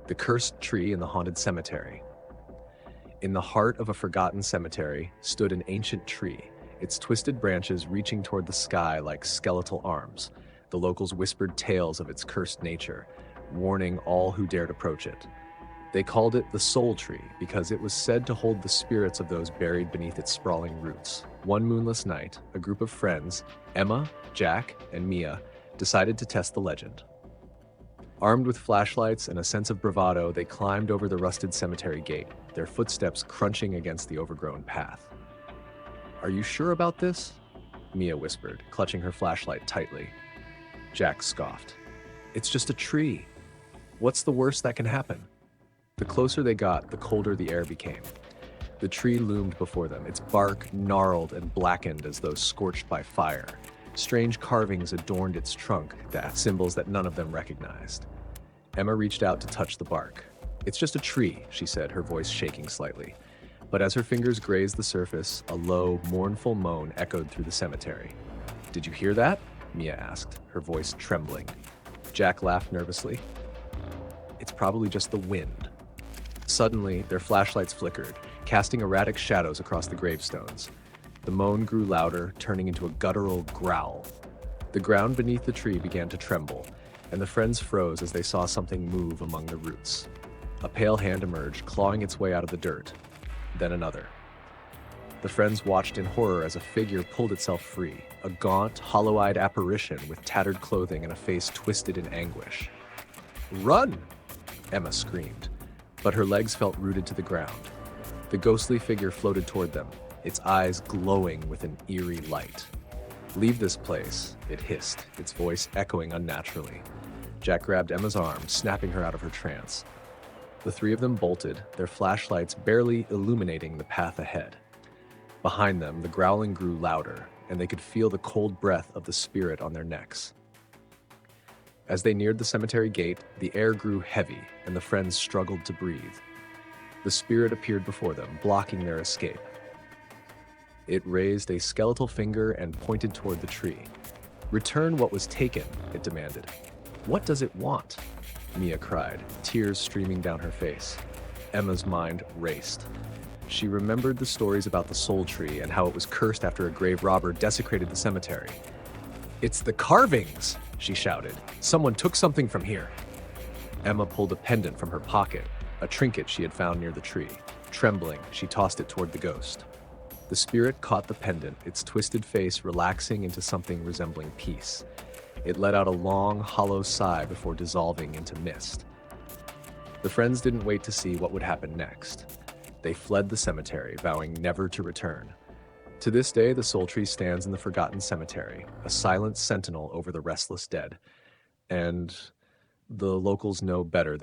The Cursed Tree in the Haunted Cemetery. In the heart of a forgotten cemetery stood an ancient tree, its twisted branches reaching toward the sky like skeletal arms. The locals whispered tales of its cursed nature, warning all who dared approach it. They called it the Soul Tree because it was said to hold the spirits of those buried beneath its sprawling roots. One moonless night, a group of friends, Emma, Jack, and Mia, decided to test the legend. Armed with flashlights and a sense of bravado, they climbed over the rusted cemetery gate, their footsteps crunching against the overgrown path. "Are you sure about this?" Mia whispered, clutching her flashlight tightly. Jack scoffed. "It's just a tree. What's the worst that can happen?" The closer they got, the colder the air became. The tree loomed before them, its bark gnarled and blackened as though scorched by fire. Strange carvings adorned its trunk, symbols that none of them recognized. Emma reached out to touch the bark. "It's just a tree," she said, her voice shaking slightly. But as her fingers grazed the surface, a low, mournful moan echoed through the cemetery. "Did you hear that?" Mia asked, her voice trembling. Jack laughed nervously. "It's probably just the wind." Suddenly, their flashlights flickered, casting erratic shadows across the gravestones. The moan grew louder, turning into a guttural growl. The ground beneath the tree began to tremble, and the friends froze as they saw something move among the roots. A pale hand emerged, clawing its way out of the dirt. Then another. The friends watched in horror as a figure pulled itself free, a gaunt, hollow-eyed apparition with tattered clothing and a face twisted in anguish. "Run!" Emma screamed, but her legs felt rooted to the ground. The ghostly figure floated toward them, its eyes glowing with an eerie light. "Leave this place," it hissed, its voice echoing unnaturally. Jack grabbed Emma's arm, snapping her out of her trance. The three of them bolted, their flashlights barely illuminating the path ahead. Behind them, the growling grew louder, and they could feel the cold breath of the spirit on their necks. As they neared the cemetery gate, the air grew heavy, and the friends struggled to breathe. The spirit appeared before them, blocking their escape. It raised a skeletal finger and pointed toward the tree. "Return what was taken," it demanded. "What does it want?" Mia cried, tears streaming down her face. Emma's mind raced. She remembered the stories about the Soul Tree and how it was cursed after a grave robber desecrated the cemetery. "It's the carvings!" she shouted. "Someone took something from here." Emma pulled a pendant from her pocket, a trinket she had found near the tree. Trembling, she tossed it toward the ghost. The spirit caught the pendant, its twisted face relaxing into something resembling peace. It let out a long, hollow sigh before dissolving into mist. The friends didn't wait to see what would happen next. They fled the cemetery, vowing never to return. To this day, the Soul Tree stands in the forgotten cemetery, a silent sentinel over the restless dead. And the locals know better than